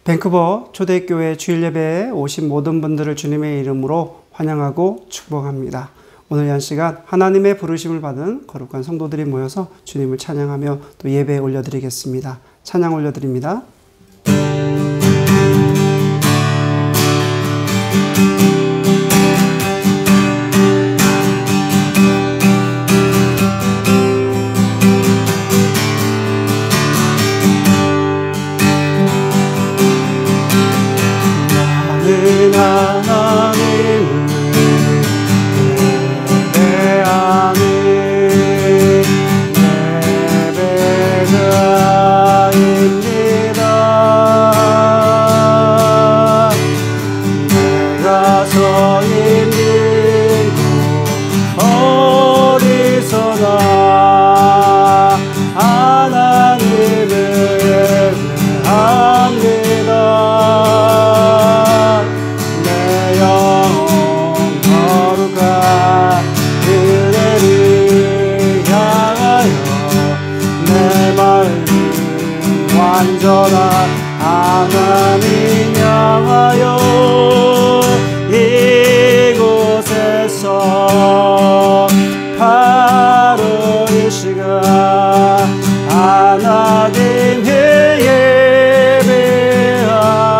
밴쿠버 초대교회 주일 예배에 오신 모든 분들을 주님의 이름으로 환영하고 축복합니다. 오늘 이 한 시간 하나님의 부르심을 받은 거룩한 성도들이 모여서 주님을 찬양하며 또 예배에 올려드리겠습니다. 찬양 올려드립니다. 완전한 하나님 향하여 이곳에서 바로 이 시간 하나님을 예배합니다.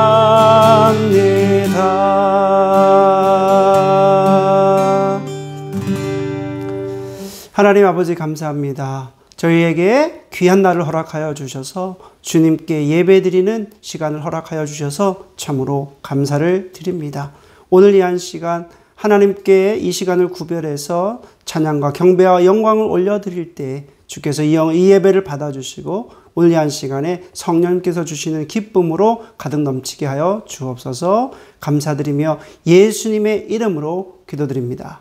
하나님 아버지 감사합니다. 저희에게 귀한 날을 허락하여 주셔서 주님께 예배드리는 시간을 허락하여 주셔서 참으로 감사를 드립니다. 오늘 이 한 시간 하나님께 이 시간을 구별해서 찬양과 경배와 영광을 올려드릴 때 주께서 이 예배를 받아주시고 오늘 이 한 시간에 성령님께서 주시는 기쁨으로 가득 넘치게 하여 주옵소서. 감사드리며 예수님의 이름으로 기도드립니다.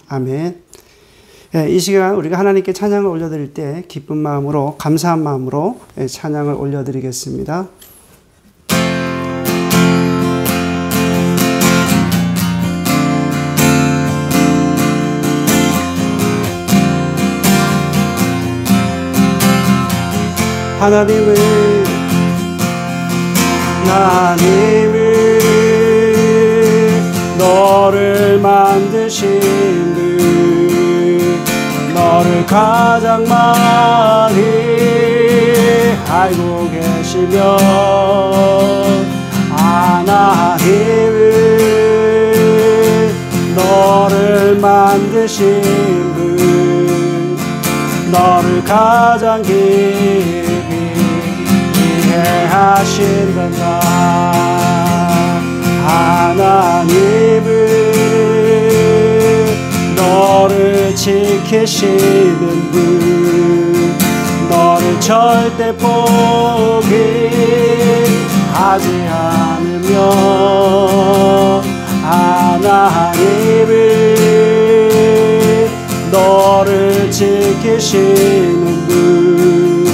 아멘. 이 시간 우리가 하나님께 찬양을 올려드릴 때 기쁜 마음으로 감사한 마음으로 찬양을 올려드리겠습니다. 하나님을 너를 만드신 분 너를 가장 많이 알고 계시며 하나님은 너를 만드신 분 너를 가장 깊이 이해하신단다. 하나님은 너를 지키시는 분 너를 절대 포기하지 않으며 하나님은 너를 지키시는 분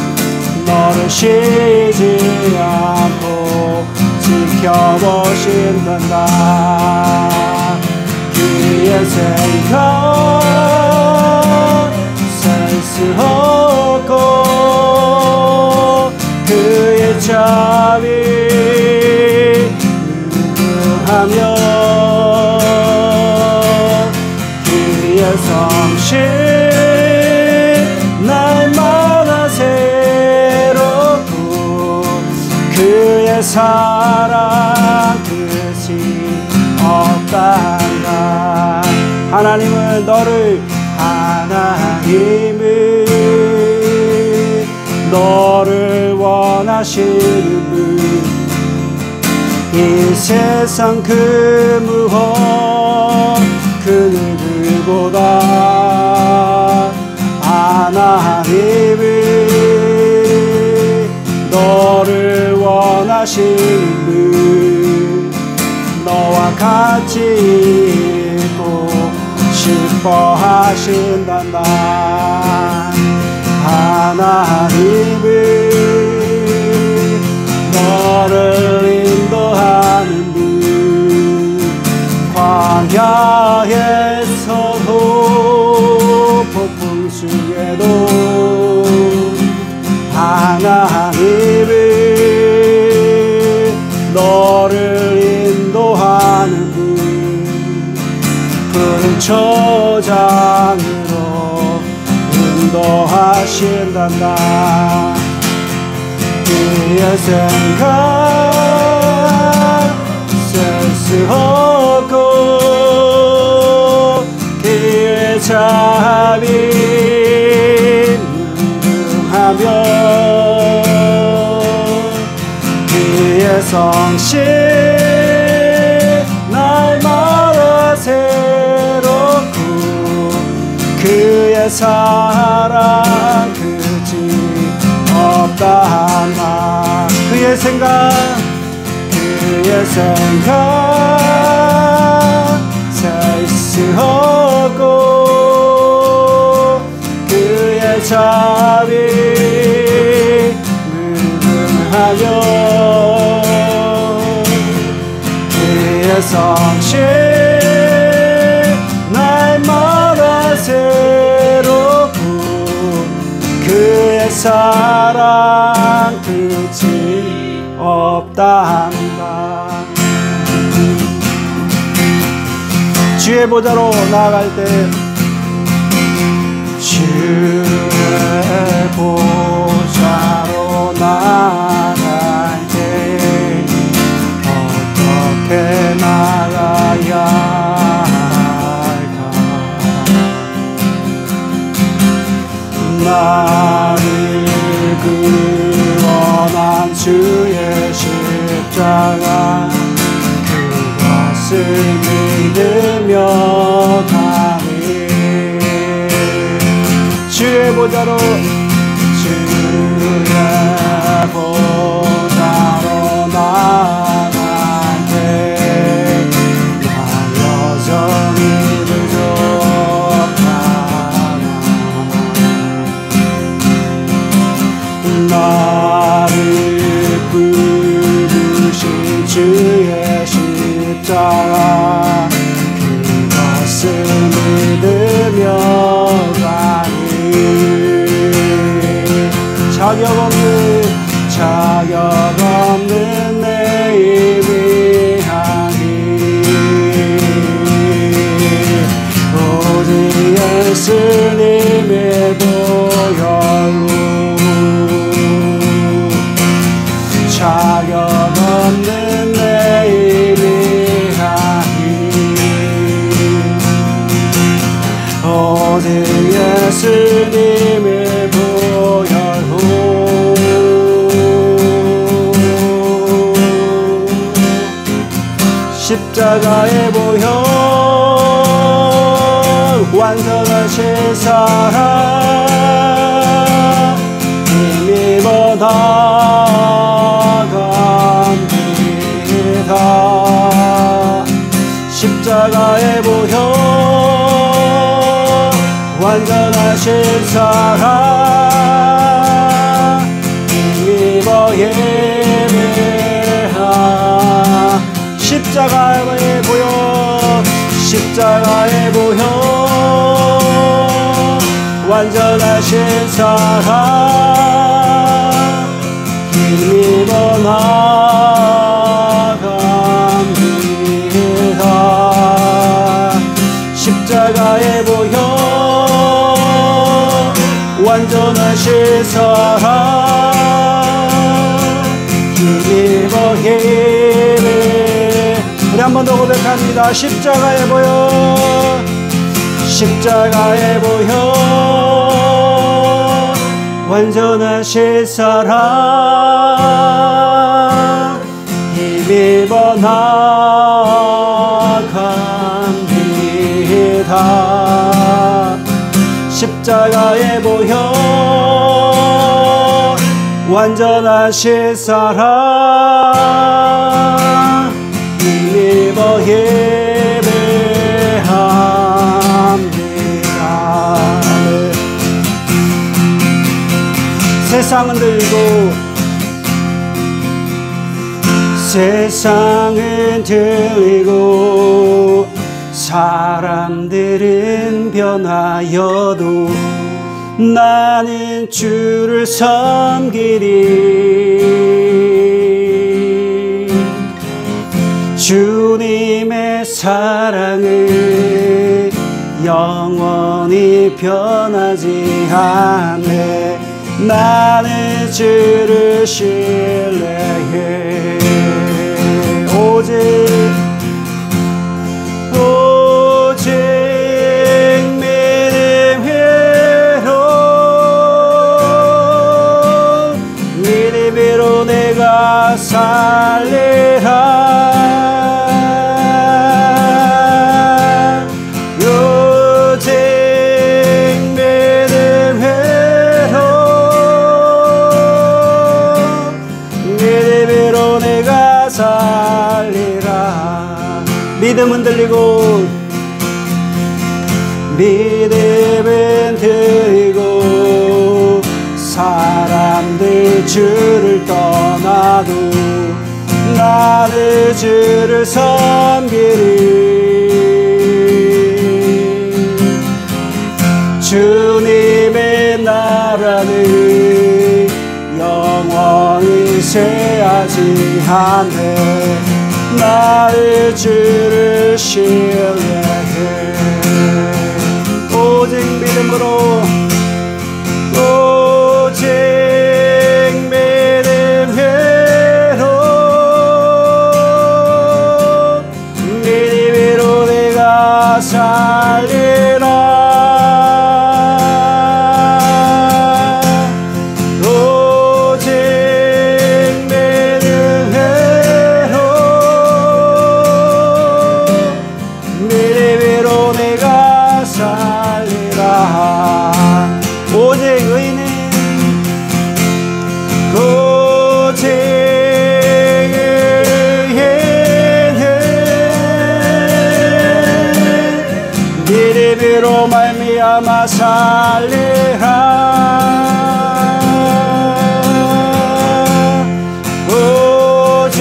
너를 쉬지 않고 지켜보신단다. 그의 생각 셀 수 없고 그의 자비 무궁하며 그의 성실 날마다 새롭고 그의 사랑 끝이 없단다. 하나님은 너를 원하시는 분 이 세상 그 무엇 그 누구보다 하나님은 너를 원하시는 분 너와 같이 있고 싶어 하신단다. 하나님은 너를 인도하는 분 광야에서도 폭풍 속에도 하나님은 초장으로 인도하신단다. 그의 생각 셀 수 없고 그의 자비 무궁하며 그의 성실 날마다 새롭고 그의 사랑 끝이 없다마. 그의 생각 셀 수 없고 그의 자비 무궁하며 그의 성실 날마다 새롭고 그의 사랑 끝이 없다 한다. 주의 보좌로 나아갈 때 주의 보좌로 나아갈 때 어떻게 나가야 할까? 나를 구원한 주의 십자가 그것을 믿으며 가니 주의 보좌로 나아갈 때 나 여전히 부족하나. 나를 부르신 주의 십자가 그것을 믿으며 가니 자격 없는 내 힘이 하니 오직 예수님의 보혈로 자격 없는 내 힘이 하니 오직 예수님의 보혈로 십자가의 보혈 완전하신 사랑 힘입어 나갑니다. 십자가의 보혈 완전하신 사랑 힘입어 예배하. 십자가의 보혈 십자가의 보혈 완전하신 사랑 힘입어 나갑니다. 십자가의 보혈 완전하신 사랑 힘입어 예배. 우리 한 번 더 고백합니다. 십자가의 보혈 십자가의 보혈 완전하신 사랑 힘입어 나갑니다. 십자가의 보혈 완전하신 사랑 힘입어 예배합니다. 세상은 들고 세상은 들리고 사람들은 변하여도 나는 주를 섬기리. 주님의 사랑을 영원히 변하지 않네. 나는 주를 신뢰해. 오직 믿음으로 내가 살리라. 오직 믿음으로 내가 살리라. 믿음은 들리고 사람들 주를 떠나도 나는 주를 섬기리. 주님의 나라는 영원히 쇠하지 않네. 나는 주를 신뢰해. 오직 믿음으로 믿음으로 내가 살리라. 오직 믿음으로 내가 살리라. 오직 의인은 믿음으로 말미암아 살리라. 오직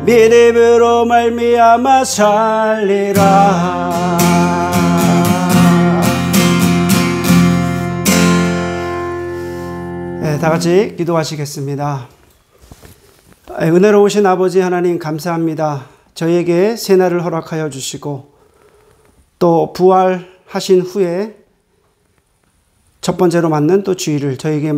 믿음으로 말미암아 살리라. 네, 다 같이 기도하시겠습니다. 은혜로우신 아버지 하나님 감사합니다. 저희에게 새날을 허락하여 주시고 또 부활하신 후에 첫 번째로 맞는 또 주일을 저에게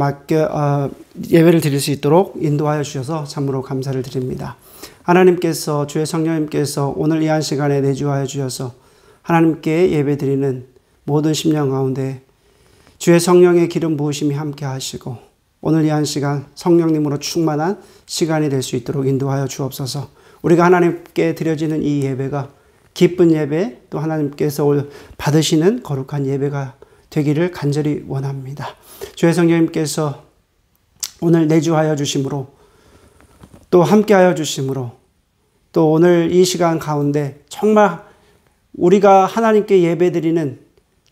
예배를 드릴 수 있도록 인도하여 주셔서 참으로 감사를 드립니다. 하나님께서 주의 성령님께서 오늘 이 한 시간에 내주하여 주셔서 하나님께 예배 드리는 모든 심령 가운데 주의 성령의 기름 부으심이 함께 하시고 오늘 이 한 시간 성령님으로 충만한 시간이 될 수 있도록 인도하여 주옵소서. 우리가 하나님께 드려지는 이 예배가 기쁜 예배, 또 하나님께서 받으시는 거룩한 예배가 되기를 간절히 원합니다. 주의 성령님께서 오늘 내주하여 주심으로 또 함께하여 주심으로 또 오늘 이 시간 가운데 정말 우리가 하나님께 예배드리는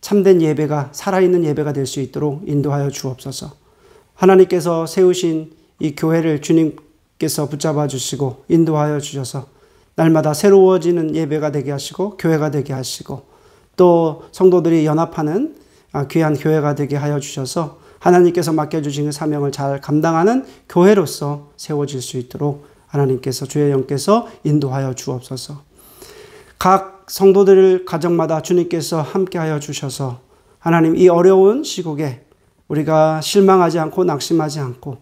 참된 예배가 살아있는 예배가 될 수 있도록 인도하여 주옵소서. 하나님께서 세우신 이 교회를 주님께서 붙잡아 주시고 인도하여 주셔서 날마다 새로워지는 예배가 되게 하시고 교회가 되게 하시고 또 성도들이 연합하는 귀한 교회가 되게 하여 주셔서 하나님께서 맡겨주신 그 사명을 잘 감당하는 교회로서 세워질 수 있도록 하나님께서 주의 영께서 인도하여 주옵소서. 각 성도들 가정마다 주님께서 함께하여 주셔서 하나님 이 어려운 시국에 우리가 실망하지 않고 낙심하지 않고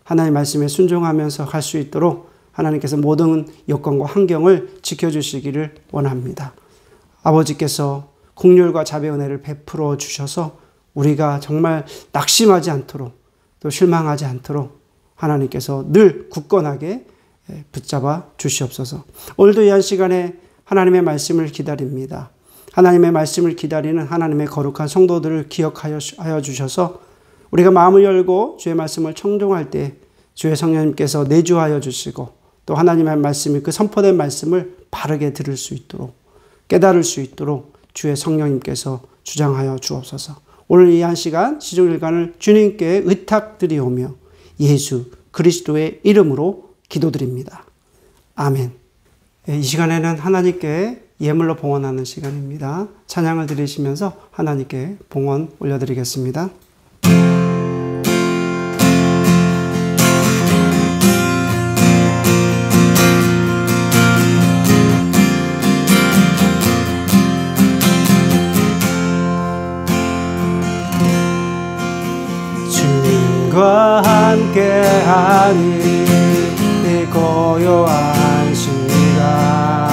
하나님 말씀에 순종하면서 갈 수 있도록 하나님께서 모든 여건과 환경을 지켜주시기를 원합니다. 아버지께서 긍휼과 자비의 은혜를 베풀어 주셔서 우리가 정말 낙심하지 않도록 또 실망하지 않도록 하나님께서 늘 굳건하게 붙잡아 주시옵소서. 오늘도 이 한 시간에 하나님의 말씀을 기다립니다. 하나님의 말씀을 기다리는 하나님의 거룩한 성도들을 기억하여 주셔서 우리가 마음을 열고 주의 말씀을 청종할 때 주의 성령님께서 내주하여 주시고 또 하나님의 말씀이 그 선포된 말씀을 바르게 들을 수 있도록 깨달을 수 있도록 주의 성령님께서 주장하여 주옵소서. 오늘 이 한 시간 시종일관을 주님께 의탁드리오며 예수 그리스도의 이름으로 기도드립니다. 아멘. 이 시간에는 하나님께 예물로 봉헌하는 시간입니다. 찬양을 드리시면서 하나님께 봉헌 올려드리겠습니다. 아니 이 고요한 시간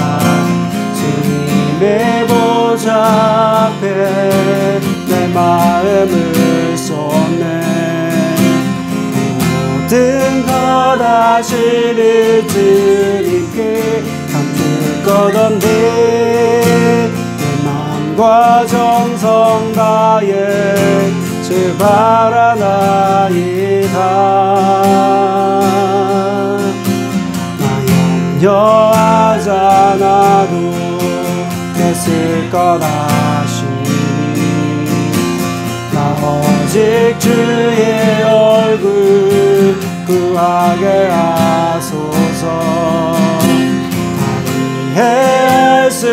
주님의 보좌 앞에 내 마음을 쏟네. 모든 것 하시는 주님께 감출 것 없네. 내 마음과 정성 다해 주 바라나이다. 나 염려하지 않아도 됐을 것 아시니 나 오직 주의 얼굴 구하게 하소서. 이해할 수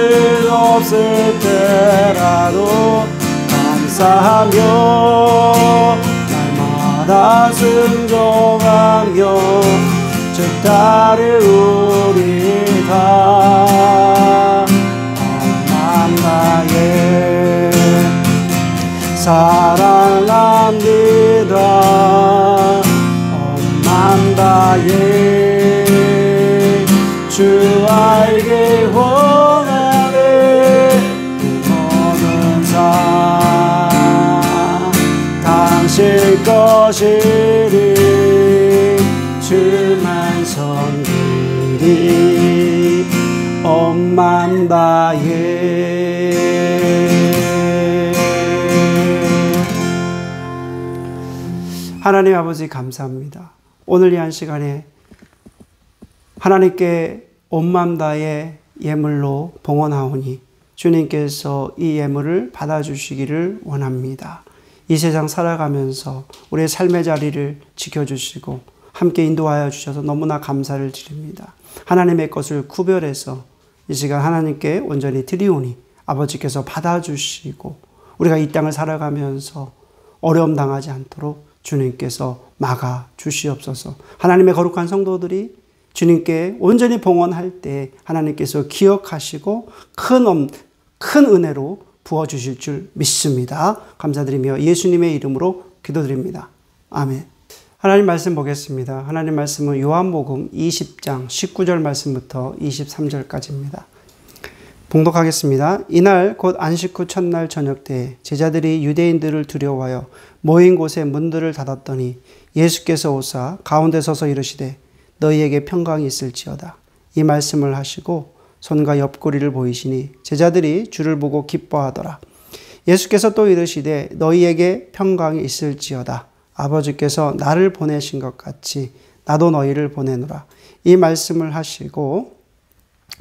없을 때라도 감사하며 날마다 순종하며 주 따르리다. 엄만 나의 사랑합니다. 엄만 나의 주 알게 원하네. 모든 삶 당신 것이니 주만 섬기리. 엄만 나의. 하나님 아버지 감사합니다. 오늘 이 한 시간에 하나님께 온 맘 다해 예물로 봉헌하오니 주님께서 이 예물을 받아주시기를 원합니다. 이 세상 살아가면서 우리의 삶의 자리를 지켜주시고 함께 인도하여 주셔서 너무나 감사를 드립니다. 하나님의 것을 구별해서 이 시간 하나님께 온전히 드리오니 아버지께서 받아주시고 우리가 이 땅을 살아가면서 어려움 당하지 않도록 주님께서 막아주시옵소서. 하나님의 거룩한 성도들이 주님께 온전히 봉헌할 때 하나님께서 기억하시고 큰 은혜로 부어주실 줄 믿습니다. 감사드리며 예수님의 이름으로 기도드립니다. 아멘. 하나님 말씀 보겠습니다. 하나님 말씀은 요한복음 20장 19절 말씀부터 23절까지입니다. 봉독하겠습니다. 이날 곧 안식 후 첫날 저녁 때에 제자들이 유대인들을 두려워하여 모인 곳에 문들을 닫았더니 예수께서 오사 가운데 서서 이르시되 너희에게 평강이 있을지어다. 이 말씀을 하시고 손과 옆구리를 보이시니 제자들이 주를 보고 기뻐하더라. 예수께서 또 이르시되 너희에게 평강이 있을지어다. 아버지께서 나를 보내신 것 같이 나도 너희를 보내노라. 이 말씀을 하시고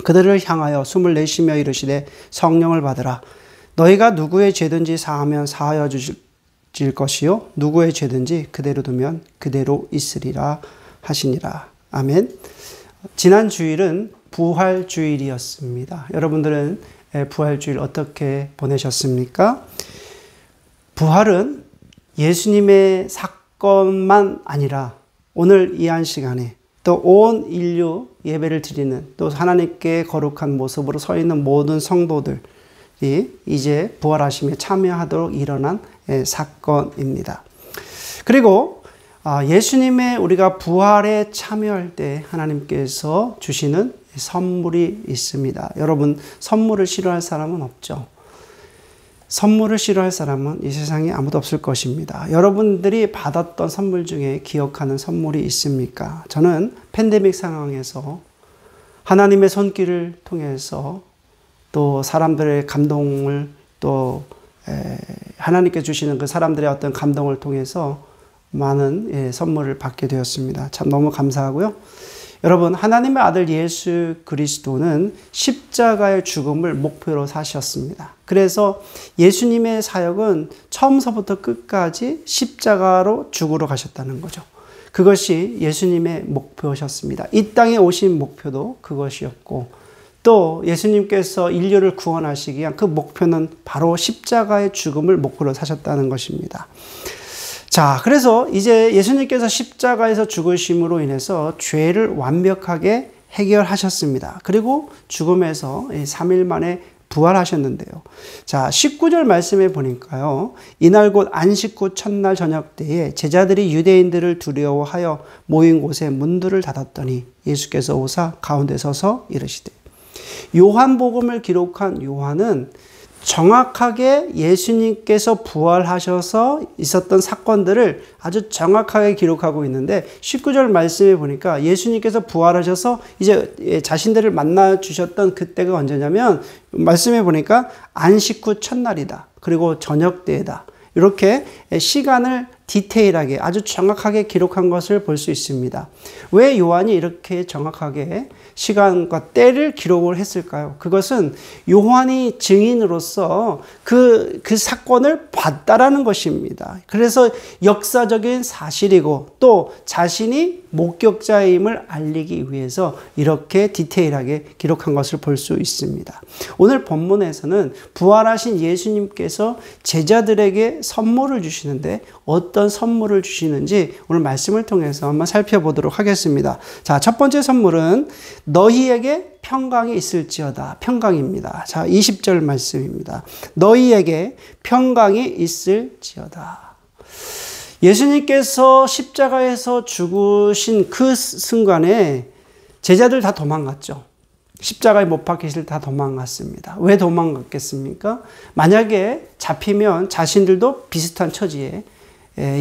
그들을 향하여 숨을 내쉬며 이르시되 성령을 받으라. 너희가 누구의 죄든지 사하면 사하여 주실 것이요 누구의 죄든지 그대로 두면 그대로 있으리라 하시니라. 아멘. 지난 주일은 부활주일이었습니다. 여러분들은 부활주일 어떻게 보내셨습니까? 부활은 예수님의 사건만 아니라 오늘 이 한 시간에 또 온 인류 예배를 드리는 또 하나님께 거룩한 모습으로 서 있는 모든 성도들이 이제 부활하심에 참여하도록 일어난 사건입니다. 그리고 예수님의 우리가 부활에 참여할 때 하나님께서 주시는 선물이 있습니다. 여러분, 선물을 싫어할 사람은 없죠. 선물을 싫어할 사람은 이 세상에 아무도 없을 것입니다. 여러분들이 받았던 선물 중에 기억하는 선물이 있습니까? 저는 팬데믹 상황에서 하나님의 손길을 통해서 또 사람들의 감동을 또 하나님께 주시는 그 사람들의 어떤 감동을 통해서 많은 선물을 받게 되었습니다. 참 너무 감사하고요. 여러분, 하나님의 아들 예수 그리스도는 십자가의 죽음을 목표로 사셨습니다. 그래서 예수님의 사역은 처음서부터 끝까지 십자가로 죽으러 가셨다는 거죠. 그것이 예수님의 목표셨습니다. 이 땅에 오신 목표도 그것이었고 또 예수님께서 인류를 구원하시기 위한 그 목표는 바로 십자가의 죽음을 목표로 사셨다는 것입니다. 자, 그래서 이제 예수님께서 십자가에서 죽으심으로 인해서 죄를 완벽하게 해결하셨습니다. 그리고 죽음에서 3일 만에 부활하셨는데요. 자, 19절 말씀에 보니까요. 이날 곧 안식 후 첫날 저녁 때에 제자들이 유대인들을 두려워하여 모인 곳에 문들을 닫았더니 예수께서 오사 가운데 서서 이르시되. 요한복음을 기록한 요한은 정확하게 예수님께서 부활하셔서 있었던 사건들을 아주 정확하게 기록하고 있는데 19절 말씀에 보니까 예수님께서 부활하셔서 이제 자신들을 만나 주셨던 그때가 언제냐면 말씀에 보니까 안식 후 첫날이다. 그리고 저녁 때다. 이렇게 시간을 디테일하게 아주 정확하게 기록한 것을 볼 수 있습니다. 왜 요한이 이렇게 정확하게 시간과 때를 기록을 했을까요? 그것은 요한이 증인으로서 그 사건을 봤다라는 것입니다. 그래서 역사적인 사실이고 또 자신이 목격자임을 알리기 위해서 이렇게 디테일하게 기록한 것을 볼 수 있습니다. 오늘 본문에서는 부활하신 예수님께서 제자들에게 선물을 주시는데 어떤 선물을 주시는지 오늘 말씀을 통해서 한번 살펴보도록 하겠습니다. 자, 첫 번째 선물은 너희에게 평강이 있을지어다. 평강입니다. 자, 20절 말씀입니다. 너희에게 평강이 있을지어다. 예수님께서 십자가에서 죽으신 그 순간에 제자들 다 도망갔죠. 십자가에 못 박히실 다 도망갔습니다. 왜 도망갔겠습니까? 만약에 잡히면 자신들도 비슷한 처지에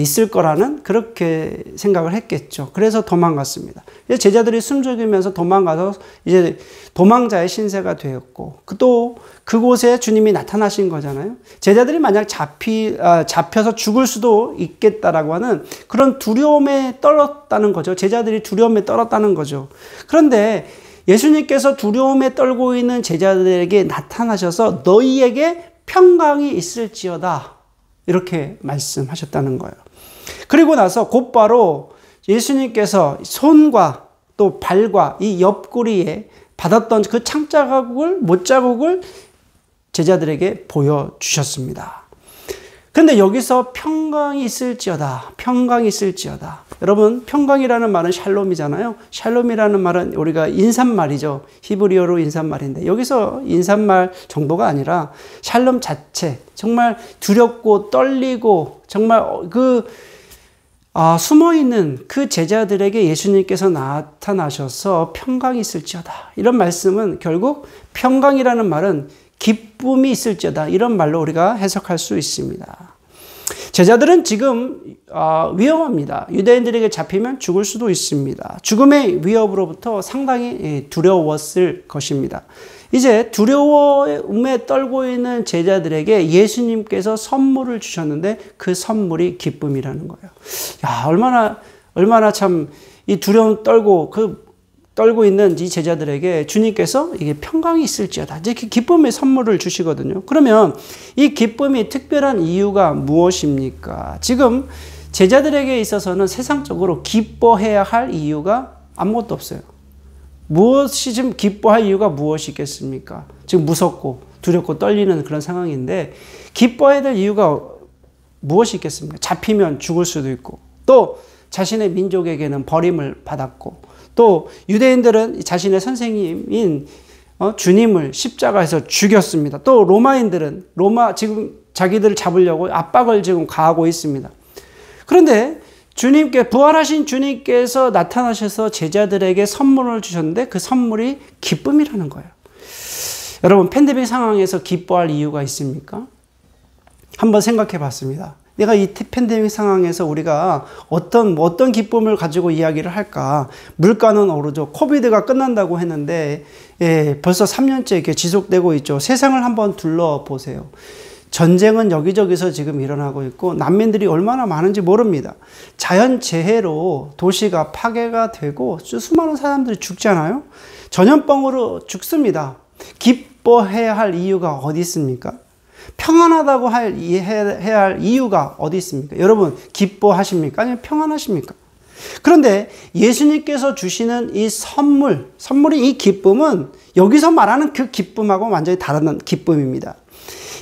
있을 거라는 그렇게 생각을 했겠죠. 그래서 도망갔습니다. 제자들이 숨죽이면서 도망가서 이제 도망자의 신세가 되었고 또 그곳에 주님이 나타나신 거잖아요. 제자들이 만약 잡혀서 죽을 수도 있겠다라고 하는 그런 두려움에 떨었다는 거죠. 제자들이 두려움에 떨었다는 거죠. 그런데 예수님께서 두려움에 떨고 있는 제자들에게 나타나셔서 너희에게 평강이 있을지어다. 이렇게 말씀하셨다는 거예요. 그리고 나서 곧바로 예수님께서 손과 또 발과 이 옆구리에 받았던 그 못자국을 제자들에게 보여주셨습니다. 그런데 여기서 평강이 있을지어다. 평강이 있을지어다. 여러분, 평강이라는 말은 샬롬이잖아요. 샬롬이라는 말은 우리가 인사말이죠. 히브리어로 인사말인데 여기서 인사말 정도가 아니라 샬롬 자체, 정말 두렵고 떨리고 정말 숨어있는 그 제자들에게 예수님께서 나타나셔서 평강이 있을지어다. 이런 말씀은 결국 평강이라는 말은 기쁨이 있을지어다. 이런 말로 우리가 해석할 수 있습니다. 제자들은 지금 위험합니다. 유대인들에게 잡히면 죽을 수도 있습니다. 죽음의 위협으로부터 상당히 두려웠을 것입니다. 이제 두려움에 떨고 있는 제자들에게 예수님께서 선물을 주셨는데 그 선물이 기쁨이라는 거예요. 야, 얼마나 참 이 두려움 떨고 있는 이 제자들에게 주님께서 이게 평강이 있을지어다. 이제 기쁨의 선물을 주시거든요. 그러면 이 기쁨이 특별한 이유가 무엇입니까? 지금 제자들에게 있어서는 세상적으로 기뻐해야 할 이유가 아무것도 없어요. 무엇이 지금 기뻐할 이유가 무엇이 있겠습니까? 지금 무섭고 두렵고 떨리는 그런 상황인데 기뻐해야 될 이유가 무엇이 있겠습니까? 잡히면 죽을 수도 있고 또 자신의 민족에게는 버림을 받았고 또 유대인들은 자신의 선생님인 주님을 십자가에서 죽였습니다. 또 로마인들은 지금 자기들을 잡으려고 압박을 지금 가하고 있습니다. 그런데 부활하신 주님께서 나타나셔서 제자들에게 선물을 주셨는데 그 선물이 기쁨이라는 거예요. 여러분, 팬데믹 상황에서 기뻐할 이유가 있습니까? 한번 생각해 봤습니다. 내가 이 팬데믹 상황에서 우리가 어떤 기쁨을 가지고 이야기를 할까? 물가는 오르죠. 코비드가 끝난다고 했는데, 벌써 3년째 이렇게 지속되고 있죠. 세상을 한번 둘러보세요. 전쟁은 여기저기서 지금 일어나고 있고, 난민들이 얼마나 많은지 모릅니다. 자연재해로 도시가 파괴가 되고, 수많은 사람들이 죽잖아요. 전염병으로 죽습니다. 기뻐해야 할 이유가 어디 있습니까? 평안하다고 해야 할 이유가 어디 있습니까? 여러분, 기뻐하십니까? 아니면 평안하십니까? 그런데 예수님께서 주시는 이 선물이 이 기쁨은 여기서 말하는 그 기쁨하고 완전히 다른 기쁨입니다.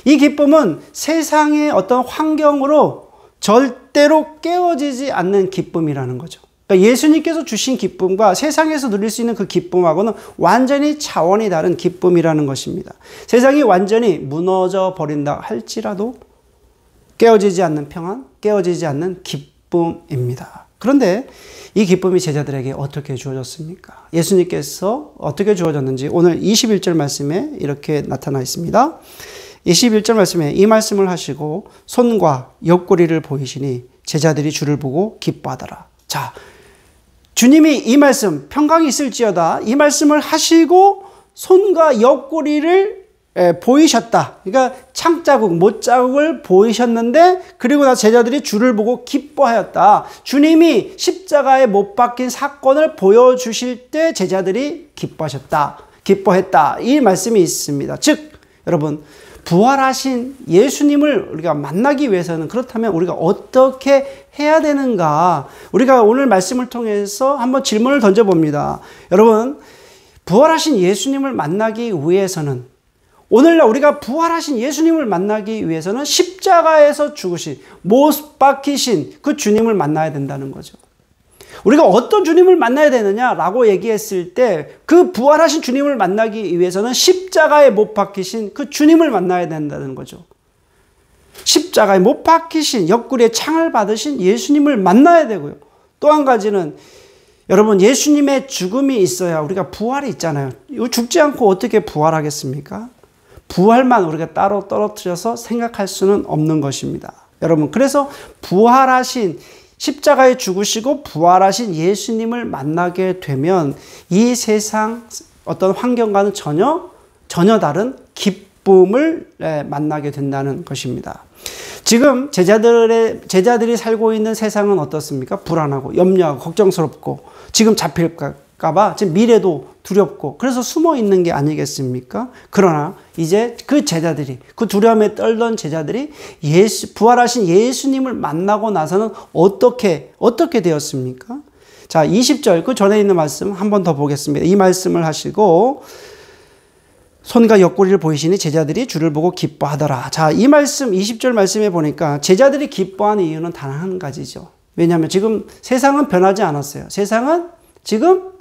이 기쁨은 세상의 어떤 환경으로 절대로 깨어지지 않는 기쁨이라는 거죠. 그러니까 예수님께서 주신 기쁨과 세상에서 누릴 수 있는 그 기쁨하고는 완전히 차원이 다른 기쁨이라는 것입니다. 세상이 완전히 무너져 버린다 할지라도 깨어지지 않는 평안, 깨어지지 않는 기쁨입니다. 그런데 이 기쁨이 제자들에게 어떻게 주어졌습니까? 예수님께서 어떻게 주어졌는지 오늘 21절 말씀에 이렇게 나타나 있습니다. 21절 말씀에 이 말씀을 하시고 손과 옆구리를 보이시니 제자들이 주를 보고 기뻐하더라. 자, 주님이 이 말씀, 평강이 있을지어다, 이 말씀을 하시고 손과 옆구리를 보이셨다. 그러니까 창자국, 못자국을 보이셨는데, 그리고 나서 제자들이 주를 보고 기뻐하였다. 주님이 십자가에 못 박힌 사건을 보여주실 때 제자들이 기뻐하셨다. 기뻐했다. 이 말씀이 있습니다. 즉, 여러분, 부활하신 예수님을 우리가 만나기 위해서는 그렇다면 우리가 어떻게 해야 되는가? 우리가 오늘 말씀을 통해서 한번 질문을 던져봅니다. 여러분, 부활하신 예수님을 만나기 위해서는, 오늘날 우리가 부활하신 예수님을 만나기 위해서는 십자가에서 죽으신, 못 박히신 그 주님을 만나야 된다는 거죠. 우리가 어떤 주님을 만나야 되느냐라고 얘기했을 때 그 부활하신 주님을 만나기 위해서는 십자가에 못 박히신 그 주님을 만나야 된다는 거죠. 십자가에 못 박히신, 옆구리에 창을 받으신 예수님을 만나야 되고요. 또 한 가지는 여러분, 예수님의 죽음이 있어야 우리가 부활이 있잖아요. 이거 죽지 않고 어떻게 부활하겠습니까? 부활만 우리가 따로 떨어뜨려서 생각할 수는 없는 것입니다. 여러분, 그래서 부활하신, 십자가에 죽으시고 부활하신 예수님을 만나게 되면 이 세상 어떤 환경과는 전혀 다른 기쁨을 만나게 된다는 것입니다. 지금 제자들이 살고 있는 세상은 어떻습니까? 불안하고 염려하고 걱정스럽고 지금 잡힐까봐 지금 미래도 두렵고 그래서 숨어 있는 게 아니겠습니까? 그러나 이제 그 제자들이, 그 두려움에 떨던 제자들이 부활하신 예수님을 만나고 나서는 어떻게 되었습니까? 자, 20절 그 전에 있는 말씀 한 번 더 보겠습니다. 이 말씀을 하시고 손과 옆구리를 보이시니 제자들이 주를 보고 기뻐하더라. 자, 이 말씀 20절 말씀에 보니까 제자들이 기뻐하는 이유는 단 한 가지죠. 왜냐하면 지금 세상은 변하지 않았어요. 세상은 지금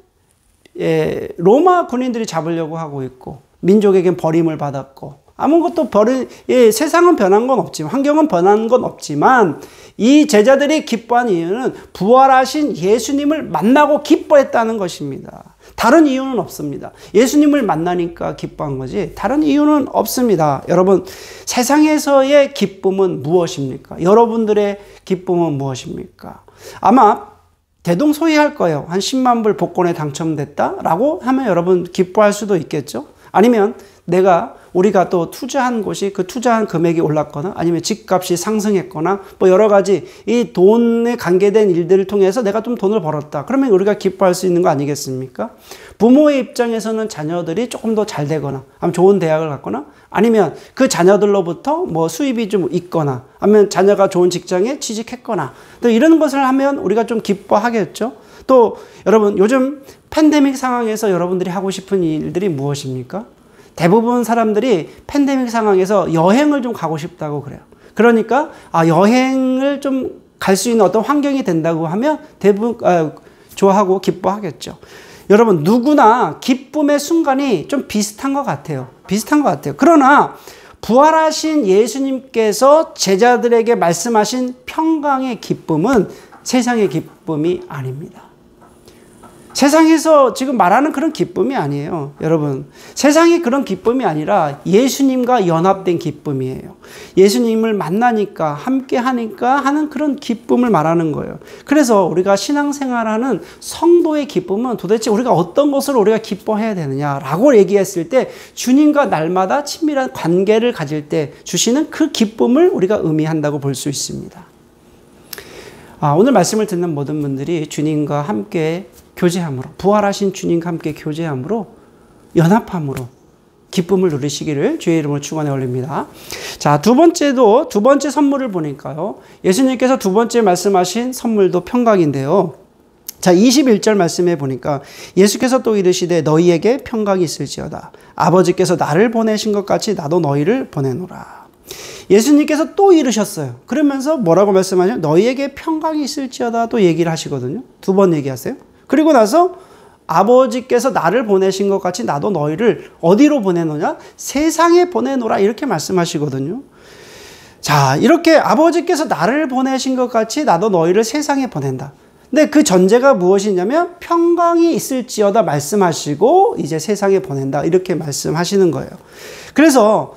로마 군인들이 잡으려고 하고 있고 민족에겐 버림을 받았고 아무것도 세상은 변한 건 없지만, 환경은 변한 건 없지만 이 제자들이 기뻐한 이유는 부활하신 예수님을 만나고 기뻐했다는 것입니다. 다른 이유는 없습니다. 예수님을 만나니까 기뻐한 거지 다른 이유는 없습니다. 여러분, 세상에서의 기쁨은 무엇입니까? 여러분들의 기쁨은 무엇입니까? 아마 대동소이할 거예요. 한 10만 불 복권에 당첨됐다라고 하면 여러분 기뻐할 수도 있겠죠. 아니면 우리가 또 투자한 곳이 그 투자한 금액이 올랐거나 아니면 집값이 상승했거나 뭐 여러 가지 이 돈에 관계된 일들을 통해서 내가 좀 돈을 벌었다. 그러면 우리가 기뻐할 수 있는 거 아니겠습니까? 부모의 입장에서는 자녀들이 조금 더 잘 되거나 아니면 좋은 대학을 갔거나 아니면 그 자녀들로부터 뭐 수입이 좀 있거나 아니면 자녀가 좋은 직장에 취직했거나 또 이런 것을 하면 우리가 좀 기뻐하겠죠. 또 여러분, 요즘 팬데믹 상황에서 여러분들이 하고 싶은 일들이 무엇입니까? 대부분 사람들이 팬데믹 상황에서 여행을 좀 가고 싶다고 그래요. 그러니까 여행을 좀 갈 수 있는 어떤 환경이 된다고 하면 대부분 좋아하고 기뻐하겠죠. 여러분, 누구나 기쁨의 순간이 좀 비슷한 것 같아요. 그러나 부활하신 예수님께서 제자들에게 말씀하신 평강의 기쁨은 세상의 기쁨이 아닙니다. 세상에서 지금 말하는 그런 기쁨이 아니에요. 여러분, 세상이 그런 기쁨이 아니라 예수님과 연합된 기쁨이에요. 예수님을 만나니까, 함께 하니까 하는 그런 기쁨을 말하는 거예요. 그래서 우리가 신앙생활하는 성도의 기쁨은 도대체 우리가 어떤 것을 우리가 기뻐해야 되느냐라고 얘기했을 때 주님과 날마다 친밀한 관계를 가질 때 주시는 그 기쁨을 우리가 의미한다고 볼 수 있습니다. 오늘 말씀을 듣는 모든 분들이 주님과 함께 교제함으로, 부활하신 주님과 함께 교제함으로, 연합함으로 기쁨을 누리시기를 주의 이름으로 축원해 올립니다. 자, 두 번째 선물을 보니까요, 예수님께서 두 번째 말씀하신 선물도 평강인데요. 자, 21절 말씀에 보니까 예수께서 또 이르시되 너희에게 평강이 있을지어다. 아버지께서 나를 보내신 것 같이 나도 너희를 보내노라. 예수님께서 또 이르셨어요. 그러면서 뭐라고 말씀하냐? 너희에게 평강이 있을지어다 또 얘기를 하시거든요. 2번 얘기하세요. 그리고 나서 아버지께서 나를 보내신 것 같이 나도 너희를 어디로 보내노냐? 세상에 보내노라 이렇게 말씀하시거든요. 자, 이렇게 아버지께서 나를 보내신 것 같이 나도 너희를 세상에 보낸다. 근데 그 전제가 무엇이냐면 평강이 있을지어다 말씀하시고 이제 세상에 보낸다 이렇게 말씀하시는 거예요. 그래서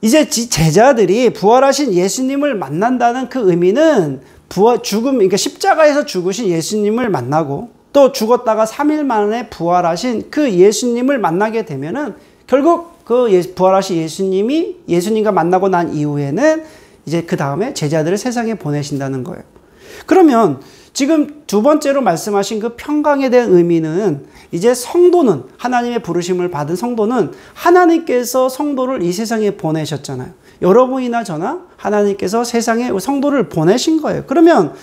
이제 제자들이 부활하신 예수님을 만난다는 그 의미는 그러니까 십자가에서 죽으신 예수님을 만나고 또 죽었다가 3일 만에 부활하신 그 예수님을 만나게 되면은 결국 그 부활하신 예수님과 만나고 난 이후에는 이제 그 다음에 제자들을 세상에 보내신다는 거예요. 그러면 지금 2번째로 말씀하신 그 평강에 대한 의미는 이제 성도는 하나님의 부르심을 받은 성도는 하나님께서 성도를 이 세상에 보내셨잖아요. 여러분이나 저나 하나님께서 세상에 성도를 보내신 거예요. 그러면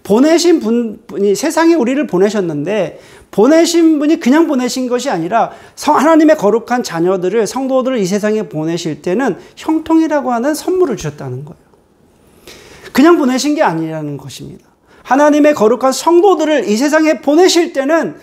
보내신 분이 세상에 우리를 보내셨는데 보내신 분이 그냥 보내신 것이 아니라 하나님의 거룩한 자녀들을 성도들을 이 세상에 보내실 때는 형통이라고 하는 선물을 주셨다는 거예요. 그냥 보내신 게 아니라는 것입니다. 하나님의 거룩한 성도들을 이 세상에 보내실 때는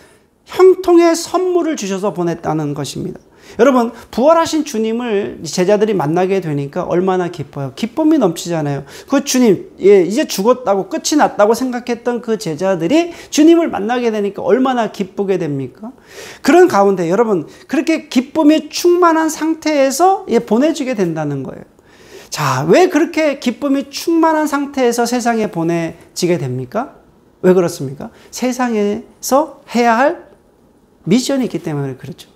형통의 선물을 주셔서 보냈다는 것입니다. 여러분, 부활하신 주님을 제자들이 만나게 되니까 얼마나 기뻐요. 기쁨이 넘치잖아요. 그 주님, 이제 죽었다고 끝이 났다고 생각했던 그 제자들이 주님을 만나게 되니까 얼마나 기쁘게 됩니까? 그런 가운데 여러분, 그렇게 기쁨이 충만한 상태에서 보내지게 된다는 거예요. 자, 왜 그렇게 기쁨이 충만한 상태에서 세상에 보내지게 됩니까? 왜 그렇습니까? 세상에서 해야 할 미션이 있기 때문에 그렇죠.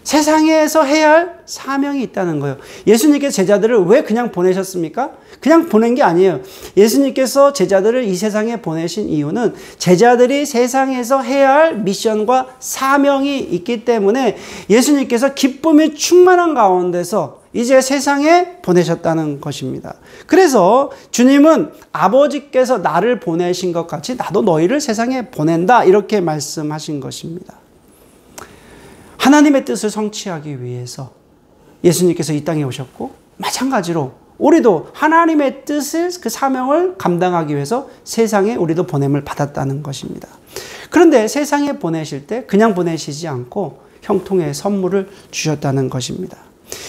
세상에서 해야 할 사명이 있다는 거예요. 예수님께서 제자들을 왜 그냥 보내셨습니까? 그냥 보낸 게 아니에요. 예수님께서 제자들을 이 세상에 보내신 이유는 제자들이 세상에서 해야 할 미션과 사명이 있기 때문에 예수님께서 기쁨이 충만한 가운데서 이제 세상에 보내셨다는 것입니다. 그래서 주님은 아버지께서 나를 보내신 것 같이 나도 너희를 세상에 보낸다 이렇게 말씀하신 것입니다. 하나님의 뜻을 성취하기 위해서 예수님께서 이 땅에 오셨고 마찬가지로 우리도 하나님의 뜻을 그 사명을 감당하기 위해서 세상에 우리도 보냄을 받았다는 것입니다. 그런데 세상에 보내실 때 그냥 보내시지 않고 형통의 선물을 주셨다는 것입니다.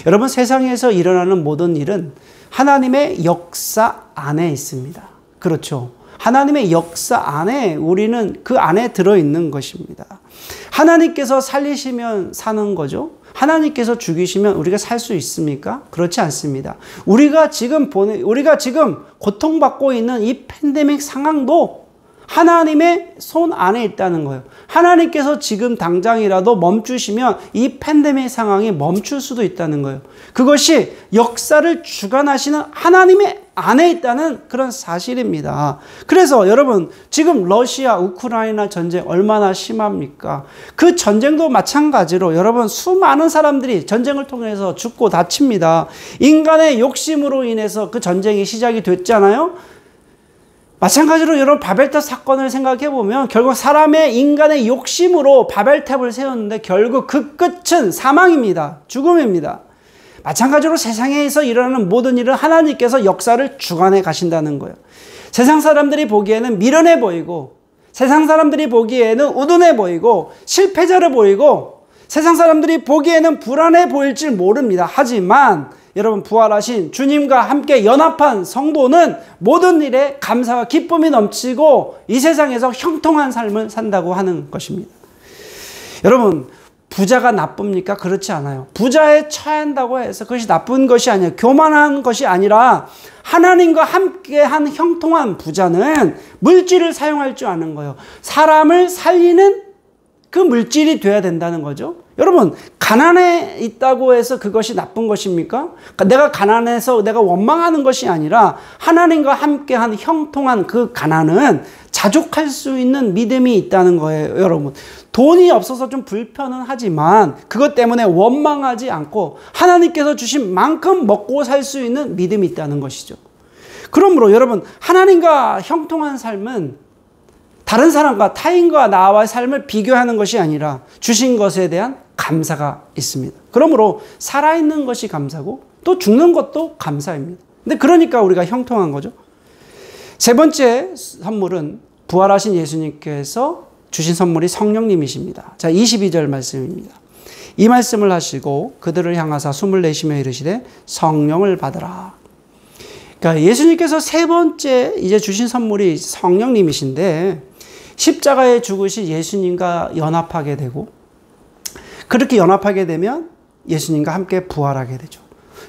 여러분, 세상에서 일어나는 모든 일은 하나님의 역사 안에 있습니다. 그렇죠. 하나님의 역사 안에 우리는 그 안에 들어있는 것입니다. 하나님께서 살리시면 사는 거죠. 하나님께서 죽이시면 우리가 살 수 있습니까? 그렇지 않습니다. 우리가 지금 고통받고 있는 이 팬데믹 상황도 하나님의 손 안에 있다는 거예요. 하나님께서 지금 당장이라도 멈추시면 이 팬데믹 상황이 멈출 수도 있다는 거예요. 그것이 역사를 주관하시는 하나님의 안에 있다는 그런 사실입니다. 그래서 여러분, 지금 러시아, 우크라이나 전쟁 얼마나 심합니까? 그 전쟁도 마찬가지로 여러분 수많은 사람들이 전쟁을 통해서 죽고 다칩니다. 인간의 욕심으로 인해서 그 전쟁이 시작이 됐잖아요. 마찬가지로 여러분 바벨탑 사건을 생각해 보면 결국 인간의 욕심으로 바벨탑을 세웠는데 결국 그 끝은 사망입니다. 죽음입니다. 마찬가지로 세상에서 일어나는 모든 일은 하나님께서 역사를 주관해 가신다는 거예요. 세상 사람들이 보기에는 미련해 보이고 세상 사람들이 보기에는 우둔해 보이고 실패자로 보이고 세상 사람들이 보기에는 불안해 보일지 모릅니다. 하지만 여러분, 부활하신 주님과 함께 연합한 성도는 모든 일에 감사와 기쁨이 넘치고 이 세상에서 형통한 삶을 산다고 하는 것입니다. 여러분, 부자가 나쁩니까? 그렇지 않아요. 부자에 처한다고 해서 그것이 나쁜 것이 아니에요. 교만한 것이 아니라 하나님과 함께한 형통한 부자는 물질을 사용할 줄 아는 거예요. 사람을 살리는 그 물질이 돼야 된다는 거죠. 여러분, 가난해 있다고 해서 그것이 나쁜 것입니까? 내가 가난해서 내가 원망하는 것이 아니라 하나님과 함께한 형통한 그 가난은 자족할 수 있는 믿음이 있다는 거예요. 여러분, 돈이 없어서 좀 불편은 하지만 그것 때문에 원망하지 않고 하나님께서 주신 만큼 먹고 살 수 있는 믿음이 있다는 것이죠. 그러므로 여러분, 하나님과 형통한 삶은 다른 사람과 타인과 나와의 삶을 비교하는 것이 아니라 주신 것에 대한 감사가 있습니다. 그러므로 살아있는 것이 감사고 또 죽는 것도 감사입니다. 근데 그러니까 우리가 형통한 거죠. 세 번째 선물은 부활하신 예수님께서 주신 선물이 성령님이십니다. 자, 22절 말씀입니다. 이 말씀을 하시고 그들을 향하사 숨을 내쉬며 이르시되 성령을 받으라. 그러니까 예수님께서 세 번째 이제 주신 선물이 성령님이신데 십자가에 죽으신 예수님과 연합하게 되고 그렇게 연합하게 되면 예수님과 함께 부활하게 되죠.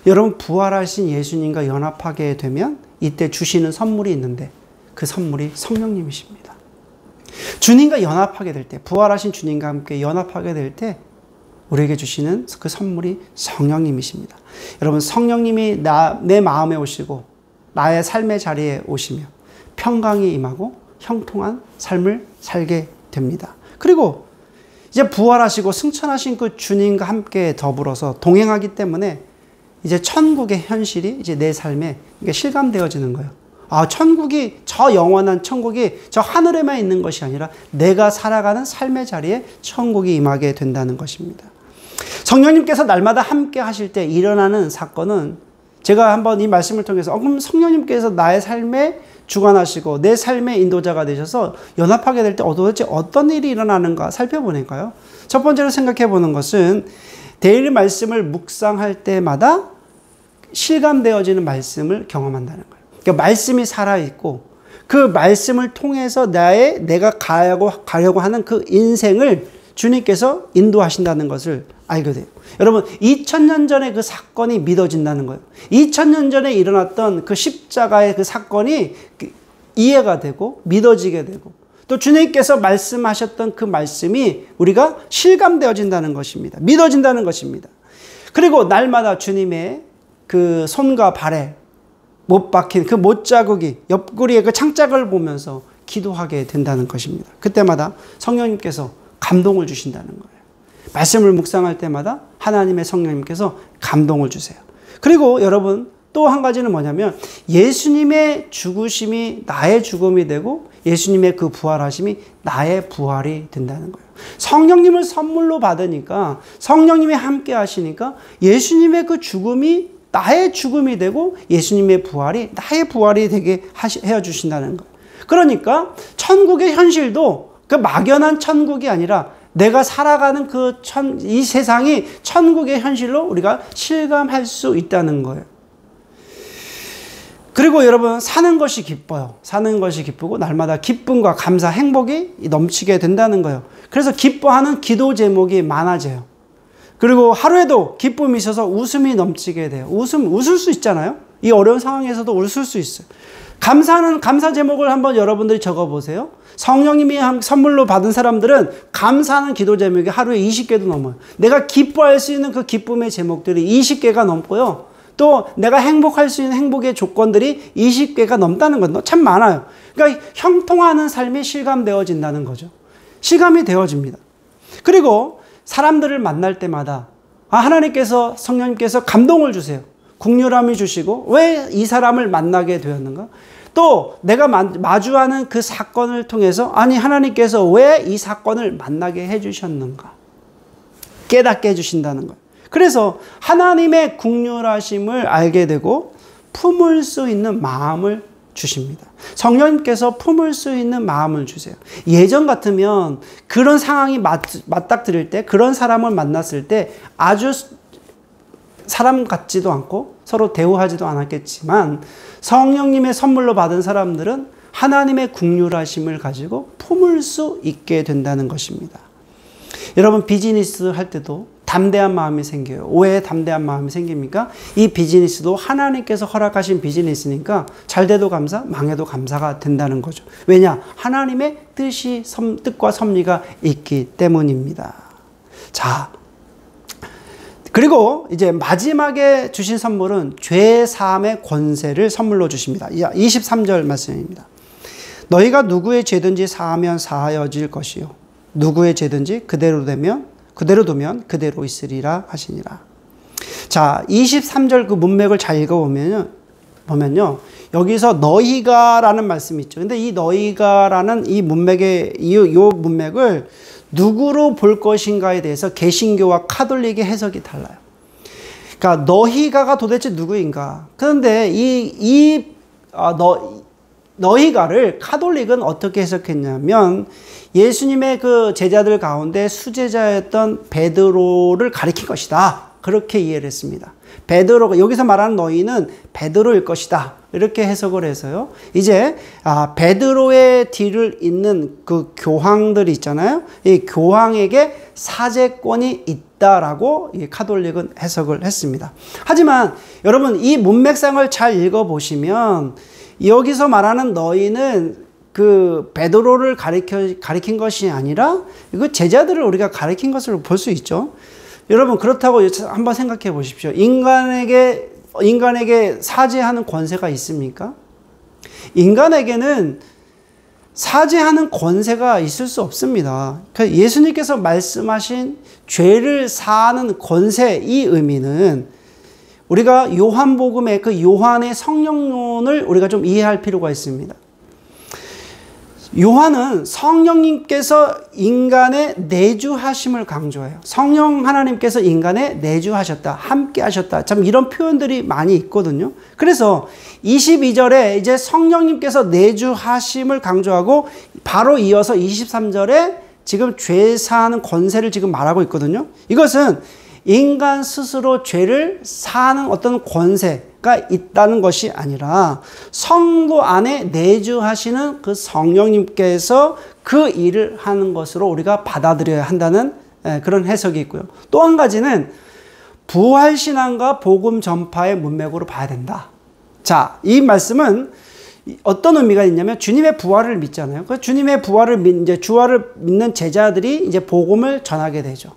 여러분 부활하신 예수님과 연합하게 되면 이때 주시는 선물이 있는데 그 선물이 성령님이십니다. 주님과 연합하게 될 때 부활하신 주님과 함께 연합하게 될 때 우리에게 주시는 그 선물이 성령님이십니다. 여러분 성령님이 내 마음에 오시고 나의 삶의 자리에 오시며 평강이 임하고 형통한 삶을 살게 됩니다. 그리고 이제 부활하시고 승천하신 그 주님과 함께 더불어서 동행하기 때문에 이제 천국의 현실이 이제 내 삶에 실감되어지는 거예요. 아, 천국이 저 영원한 천국이 저 하늘에만 있는 것이 아니라 내가 살아가는 삶의 자리에 천국이 임하게 된다는 것입니다. 성령님께서 날마다 함께 하실 때 일어나는 사건은 제가 한번 이 말씀을 통해서 그럼 성령님께서 나의 삶에 주관하시고 내 삶의 인도자가 되셔서 연합하게 될 때 도대체 어떤 일이 일어나는가 살펴보니까요. 첫 번째로 생각해 보는 것은 데일리 말씀을 묵상할 때마다 실감되어지는 말씀을 경험한다는 거예요. 그러니까 말씀이 살아있고 그 말씀을 통해서 내가 가려고 하는 그 인생을 주님께서 인도하신다는 것을 알게 돼요. 여러분 2000년 전에 그 사건이 믿어진다는 거예요. 2000년 전에 일어났던 그 십자가의 그 사건이 이해가 되고 믿어지게 되고 또 주님께서 말씀하셨던 그 말씀이 우리가 실감되어진다는 것입니다. 믿어진다는 것입니다. 그리고 날마다 주님의 그 손과 발에 못 박힌 그 못자국이 옆구리에 그 창짝을 보면서 기도하게 된다는 것입니다. 그때마다 성령님께서 감동을 주신다는 거예요. 말씀을 묵상할 때마다 하나님의 성령님께서 감동을 주세요. 그리고 여러분 또 한 가지는 뭐냐면 예수님의 죽으심이 나의 죽음이 되고 예수님의 그 부활하심이 나의 부활이 된다는 거예요. 성령님을 선물로 받으니까 성령님이 함께 하시니까 예수님의 그 죽음이 나의 죽음이 되고 예수님의 부활이 나의 부활이 되게 해 주신다는 거예요. 그러니까 천국의 현실도 그 막연한 천국이 아니라 내가 살아가는 이 세상이 천국의 현실로 우리가 실감할 수 있다는 거예요. 그리고 여러분 사는 것이 기뻐요. 사는 것이 기쁘고 날마다 기쁨과 감사, 행복이 넘치게 된다는 거예요. 그래서 기뻐하는 기도 제목이 많아져요. 그리고 하루에도 기쁨이 있어서 웃음이 넘치게 돼요. 웃을 수 있잖아요. 이 어려운 상황에서도 웃을 수 있어요. 감사하는 감사 제목을 한번 여러분들이 적어보세요. 성령님이 선물로 받은 사람들은 감사하는 기도 제목이 하루에 20개도 넘어요. 내가 기뻐할 수 있는 그 기쁨의 제목들이 20개가 넘고요. 또 내가 행복할 수 있는 행복의 조건들이 20개가 넘다는 건 참 많아요. 그러니까 형통하는 삶이 실감되어진다는 거죠. 실감이 되어집니다. 그리고 사람들을 만날 때마다 하나님께서 성령님께서 감동을 주세요. 긍휼함을 주시고 왜 이 사람을 만나게 되었는가? 또 내가 마주하는 그 사건을 통해서 하나님께서 왜 이 사건을 만나게 해주셨는가? 깨닫게 해주신다는 거예요. 그래서 하나님의 긍휼하심을 알게 되고 품을 수 있는 마음을 주십니다. 성령님께서 품을 수 있는 마음을 주세요. 예전 같으면 그런 상황이 맞닥뜨릴 때 그런 사람을 만났을 때 아주 사람 같지도 않고 서로 대우하지도 않았겠지만 성령님의 선물로 받은 사람들은 하나님의 긍휼하심을 가지고 품을 수 있게 된다는 것입니다. 여러분 비즈니스 할 때도 담대한 마음이 생겨요. 왜 담대한 마음이 생깁니까? 이 비즈니스도 하나님께서 허락하신 비즈니스니까 잘 돼도 감사, 망해도 감사가 된다는 거죠. 왜냐? 하나님의 뜻과 섭리가 있기 때문입니다. 자, 그리고 이제 마지막에 주신 선물은 죄 사함의 권세를 선물로 주십니다. 23절 말씀입니다. 너희가 누구의 죄든지 사하면 사하여질 것이요 누구의 죄든지 그대로 두면 그대로 있으리라 하시니라. 자, 23절 그 문맥을 잘 읽어보면요. 여기서 너희가라는 말씀이 있죠. 근데 이 너희가라는 이 문맥의 이 문맥을 누구로 볼 것인가에 대해서 개신교와 카톨릭의 해석이 달라요. 그러니까 너희가가 도대체 누구인가? 그런데 너희가를 카톨릭은 어떻게 해석했냐면 예수님의 그 제자들 가운데 수제자였던 베드로를 가리킨 것이다. 그렇게 이해를 했습니다. 베드로가 여기서 말하는 너희는 베드로일 것이다. 이렇게 해석을 해서요. 이제 베드로의 뒤를 잇는 그 교황들이 있잖아요. 이 교황에게 사제권이 있다라고 이 카톨릭은 해석을 했습니다. 하지만 여러분 이 문맥상을 잘 읽어보시면 여기서 말하는 너희는 그 베드로를 가리킨 것이 아니라 이거 제자들을 우리가 가리킨 것으로 볼 수 있죠. 여러분 그렇다고 한번 생각해 보십시오. 인간에게 사죄하는 권세가 있습니까? 인간에게는 사죄하는 권세가 있을 수 없습니다. 예수님께서 말씀하신 죄를 사하는 권세, 이 의미는 우리가 요한복음의 그 요한의 성령론을 우리가 좀 이해할 필요가 있습니다. 요한은 성령님께서 인간의 내주하심을 강조해요. 성령 하나님께서 인간의 내주하셨다, 함께 하셨다. 참 이런 표현들이 많이 있거든요. 그래서 22절에 이제 성령님께서 내주하심을 강조하고 바로 이어서 23절에 지금 죄 사하는 권세를 지금 말하고 있거든요. 이것은 인간 스스로 죄를 사하는 어떤 권세가 있다는 것이 아니라 성도 안에 내주하시는 그 성령님께서 그 일을 하는 것으로 우리가 받아들여야 한다는 그런 해석이 있고요. 또 한 가지는 부활신앙과 복음 전파의 문맥으로 봐야 된다. 자, 이 말씀은 어떤 의미가 있냐면 주님의 부활을 믿잖아요. 그 주님의 부활을 믿는 제자들이 이제 복음을 전하게 되죠.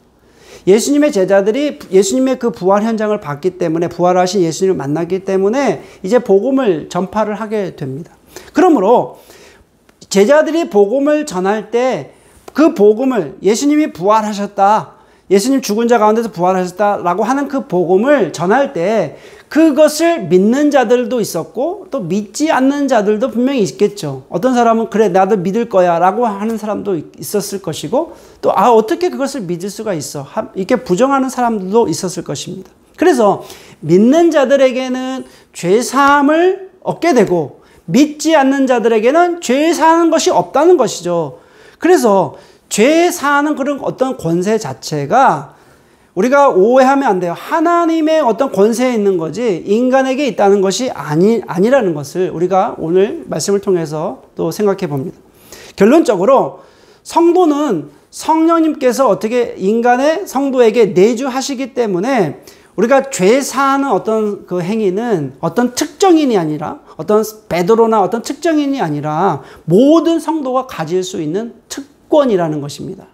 예수님의 제자들이 예수님의 그 부활 현장을 봤기 때문에 부활하신 예수님을 만났기 때문에 이제 복음을 전파를 하게 됩니다. 그러므로 제자들이 복음을 전할 때 그 복음을 예수님이 부활하셨다, 예수님 죽은 자 가운데서 부활하셨다라고 하는 그 복음을 전할 때 그것을 믿는 자들도 있었고 또 믿지 않는 자들도 분명히 있겠죠. 어떤 사람은 그래 나도 믿을 거야 라고 하는 사람도 있었을 것이고 또 어떻게 그것을 믿을 수가 있어 이렇게 부정하는 사람들도 있었을 것입니다. 그래서 믿는 자들에게는 죄사함을 얻게 되고 믿지 않는 자들에게는 죄사하는 것이 없다는 것이죠. 그래서 죄사하는 그런 어떤 권세 자체가 우리가 오해하면 안 돼요. 하나님의 어떤 권세에 있는 거지 인간에게 있다는 것이 아니라는 것을 우리가 오늘 말씀을 통해서 또 생각해 봅니다. 결론적으로 성도는 성령님께서 어떻게 인간의 성도에게 내주하시기 때문에 우리가 죄사하는 어떤 그 행위는 어떤 특정인이 아니라 어떤 베드로나 어떤 특정인이 아니라 모든 성도가 가질 수 있는 특권이라는 것입니다.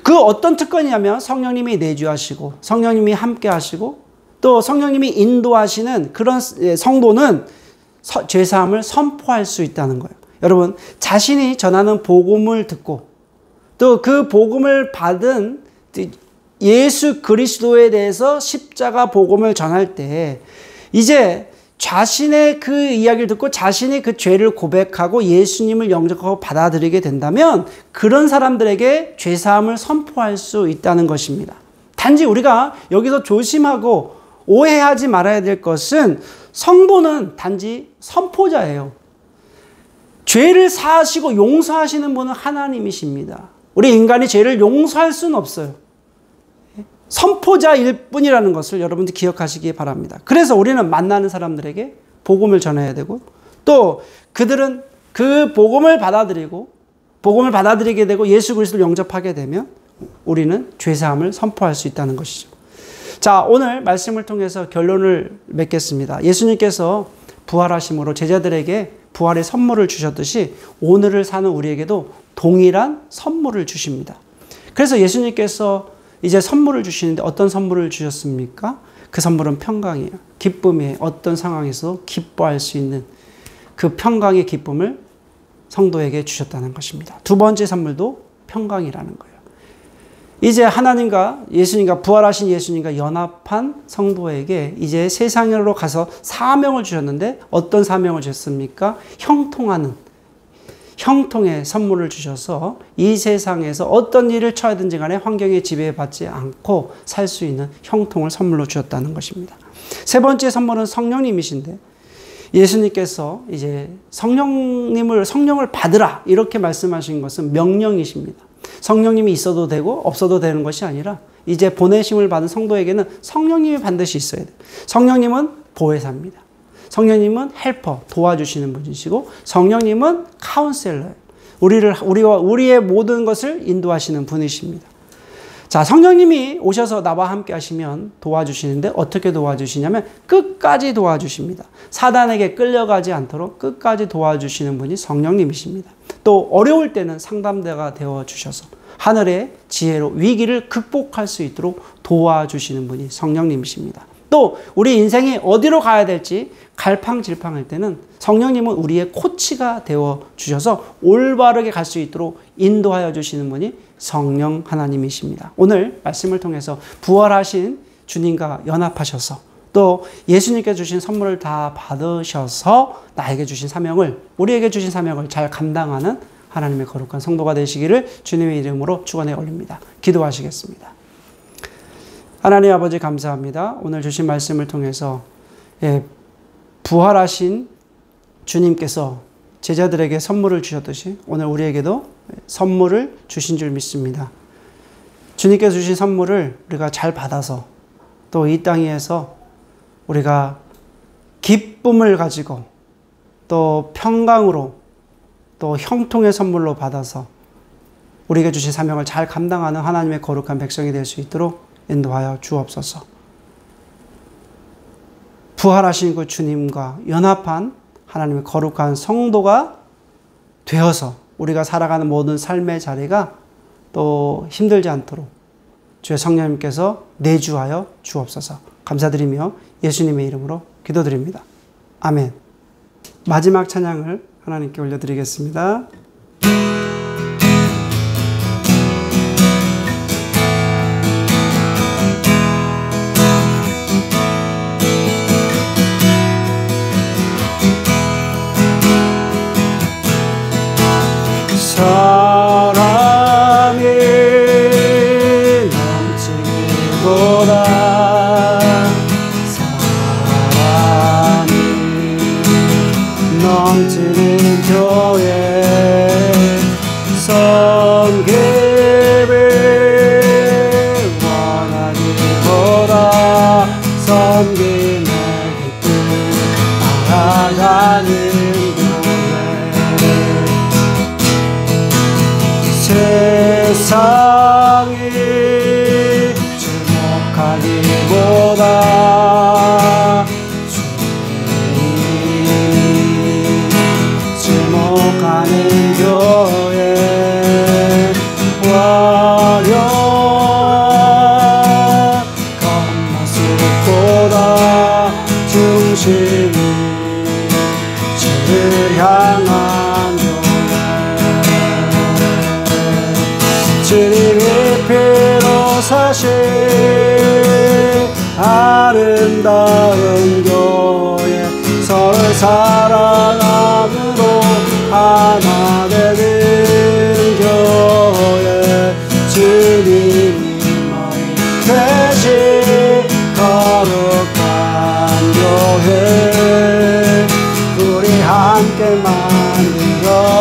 그 어떤 특권이냐면 성령님이 내주하시고 성령님이 함께 하시고 또 성령님이 인도하시는 그런 성도는 죄사함을 선포할 수 있다는 거예요. 여러분 자신이 전하는 복음을 듣고 또 그 복음을 받은 예수 그리스도에 대해서 십자가 복음을 전할 때 이제 자신의 그 이야기를 듣고 자신이 그 죄를 고백하고 예수님을 영접하고 받아들이게 된다면 그런 사람들에게 죄사함을 선포할 수 있다는 것입니다. 단지 우리가 여기서 조심하고 오해하지 말아야 될 것은 성도는 단지 선포자예요. 죄를 사하시고 용서하시는 분은 하나님이십니다. 우리 인간이 죄를 용서할 수는 없어요. 선포자일 뿐이라는 것을 여러분들 기억하시기 바랍니다. 그래서 우리는 만나는 사람들에게 복음을 전해야 되고 또 그들은 그 복음을 받아들이게 되고 예수 그리스도를 영접하게 되면 우리는 죄사함을 선포할 수 있다는 것이죠. 자, 오늘 말씀을 통해서 결론을 맺겠습니다. 예수님께서 부활하심으로 제자들에게 부활의 선물을 주셨듯이 오늘을 사는 우리에게도 동일한 선물을 주십니다. 그래서 예수님께서 이제 선물을 주시는데 어떤 선물을 주셨습니까? 그 선물은 평강이에요. 기쁨이에요. 어떤 상황에서 기뻐할 수 있는 그 평강의 기쁨을 성도에게 주셨다는 것입니다. 두 번째 선물도 평강이라는 거예요. 이제 하나님과 예수님과 부활하신 예수님과 연합한 성도에게 이제 세상으로 가서 사명을 주셨는데 어떤 사명을 주셨습니까? 형통하는 형통의 선물을 주셔서 이 세상에서 어떤 일을 처하든지 간에 환경에 지배받지 않고 살 수 있는 형통을 선물로 주셨다는 것입니다. 세 번째 선물은 성령님이신데 예수님께서 이제 성령을 받으라 이렇게 말씀하신 것은 명령이십니다. 성령님이 있어도 되고 없어도 되는 것이 아니라 이제 보내심을 받은 성도에게는 성령님이 반드시 있어야 돼요. 성령님은 보혜사입니다. 성령님은 헬퍼, 도와주시는 분이시고 성령님은 카운셀러예요. 우리의 모든 것을 인도하시는 분이십니다. 자, 성령님이 오셔서 나와 함께 하시면 도와주시는데 어떻게 도와주시냐면 끝까지 도와주십니다. 사단에게 끌려가지 않도록 끝까지 도와주시는 분이 성령님이십니다. 또 어려울 때는 상담대가 되어주셔서 하늘의 지혜로 위기를 극복할 수 있도록 도와주시는 분이 성령님이십니다. 또 우리 인생이 어디로 가야 될지 갈팡질팡할 때는 성령님은 우리의 코치가 되어주셔서 올바르게 갈 수 있도록 인도하여 주시는 분이 성령 하나님이십니다. 오늘 말씀을 통해서 부활하신 주님과 연합하셔서 또 예수님께 주신 선물을 다 받으셔서 나에게 주신 사명을, 우리에게 주신 사명을 잘 감당하는 하나님의 거룩한 성도가 되시기를 주님의 이름으로 축원해 올립니다. 기도하시겠습니다. 하나님 아버지 감사합니다. 오늘 주신 말씀을 통해서 부활하신 주님께서 제자들에게 선물을 주셨듯이 오늘 우리에게도 선물을 주신 줄 믿습니다. 주님께서 주신 선물을 우리가 잘 받아서 또 이 땅에서 우리가 기쁨을 가지고 또 평강으로 또 형통의 선물로 받아서 우리에게 주신 사명을 잘 감당하는 하나님의 거룩한 백성이 될 수 있도록 인도하여 주옵소서. 부활하신 그 주님과 연합한 하나님의 거룩한 성도가 되어서 우리가 살아가는 모든 삶의 자리가 또 힘들지 않도록 주의 성령님께서 내주하여 주옵소서. 감사드리며 예수님의 이름으로 기도드립니다. 아멘. 마지막 찬양을 하나님께 올려드리겠습니다. 사랑이 넘치기보다 사랑이 넘치는 교회 섬김을 원하기보다 섬김의 기쁨 알아가는 세상이 주목하기보다 주님이 주목하는 교회 화려한 겉모습보다 중심이 주를 향한 주님의 피로 사신 아름다운 교회 서로 사랑함으로 하나 되는 교회 주님이 머리 되신 거룩한 교회 우리 함께 만들어가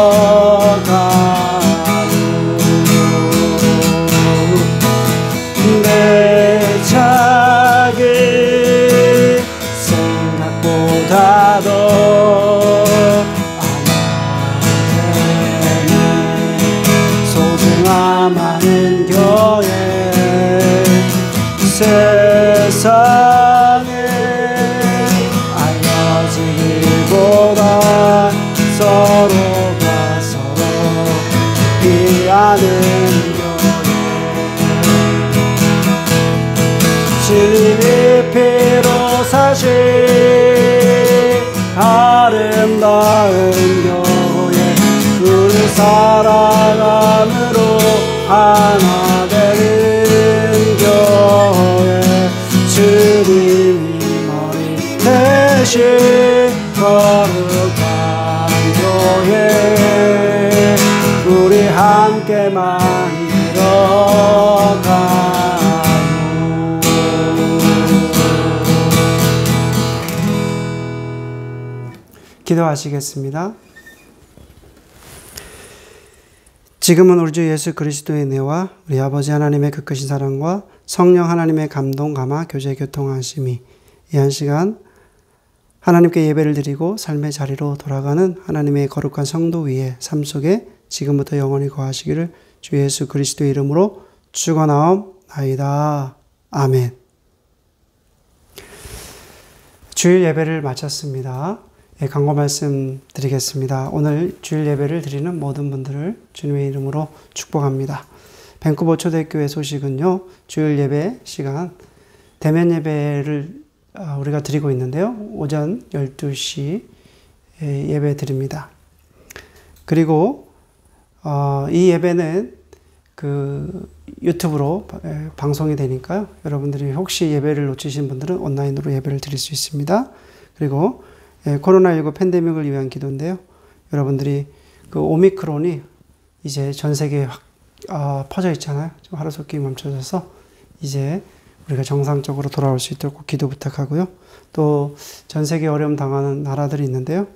생각보다도 하나님의 소중함 많은 교회 세상에 알려지기보다 서로가 서로 피하는 주님의 피로 사신 아름다운 교회 그를 사랑함으로 하나 되는 교회 주님이 머리 대신 거룩한 교회 기도하시겠습니다. 지금은 우리 주 예수 그리스도의 은혜와 우리 아버지 하나님의 그 크신 사랑과 성령 하나님의 감동, 감화, 교제, 교통하심이 이 한 시간 하나님께 예배를 드리고 삶의 자리로 돌아가는 하나님의 거룩한 성도 위에 삶 속에 지금부터 영원히 거하시기를 주 예수 그리스도의 이름으로 축원하옵나이다. 아멘. 주일 예배를 마쳤습니다. 강고 말씀 드리겠습니다. 오늘 주일 예배를 드리는 모든 분들을 주님의 이름으로 축복합니다. 밴쿠버 초대교회 소식은요, 주일 예배 시간 대면 예배를 우리가 드리고 있는데요. 오전 12시 예배 드립니다. 그리고 이 예배는 그 유튜브로 방송이 되니까요. 여러분들이 혹시 예배를 놓치신 분들은 온라인으로 예배를 드릴 수 있습니다. 그리고 코로나19 팬데믹을 위한 기도인데요. 여러분들이 그 오미크론이 이제 전 세계에 확 퍼져 있잖아요. 좀 하루속히 멈춰져서 이제 우리가 정상적으로 돌아올 수 있도록 기도 부탁하고요. 또 전 세계 어려움 당하는 나라들이 있는데요.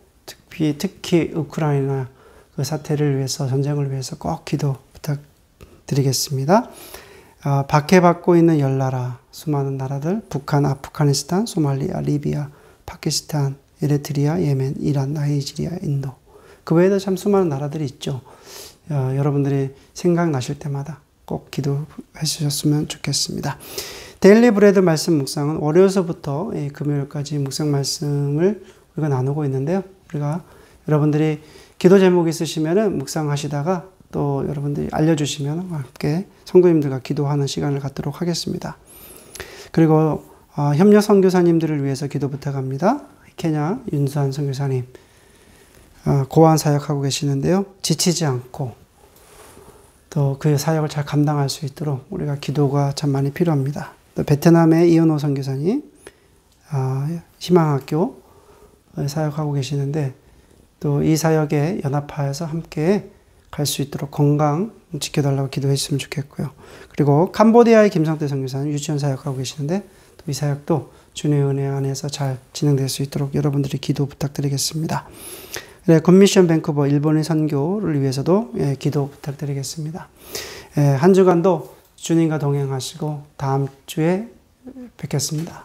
특히 우크라이나 그 사태를 위해서, 전쟁을 위해서 꼭 기도 부탁드리겠습니다. 박해받고 있는 10나라, 수많은 나라들, 북한, 아프가니스탄, 소말리아, 리비아, 파키스탄, 에리트리아, 예멘, 이란, 나이지리아, 인도. 그 외에도 참 수많은 나라들이 있죠. 여러분들이 생각나실 때마다 꼭 기도해 주셨으면 좋겠습니다. 데일리 브레드 말씀 묵상은 월요일서부터 금요일까지 묵상 말씀을 우리가 나누고 있는데요. 우리가 여러분들이 기도 제목 있으시면은 묵상하시다가 또 여러분들이 알려주시면 함께 성도님들과 기도하는 시간을 갖도록 하겠습니다. 그리고 협력 선교사님들을 위해서 기도 부탁합니다. 케냐 윤수한 선교사님 고아원 사역하고 계시는데요. 지치지 않고 또 그 사역을 잘 감당할 수 있도록 우리가 기도가 참 많이 필요합니다. 또 베트남의 이은호 선교사님 희망학교 사역하고 계시는데 또 이 사역에 연합하여서 함께 갈 수 있도록 건강 지켜달라고 기도해 주시면 좋겠고요. 그리고 캄보디아의 김성태 선교사님 유치원 사역하고 계시는데 또 이 사역도 주님의 은혜 안에서 잘 진행될 수 있도록 여러분들이 기도 부탁드리겠습니다. 네, 굿미션 밴쿠버 일본의 선교를 위해서도 기도 부탁드리겠습니다. 한 주간도 주님과 동행하시고 다음 주에 뵙겠습니다.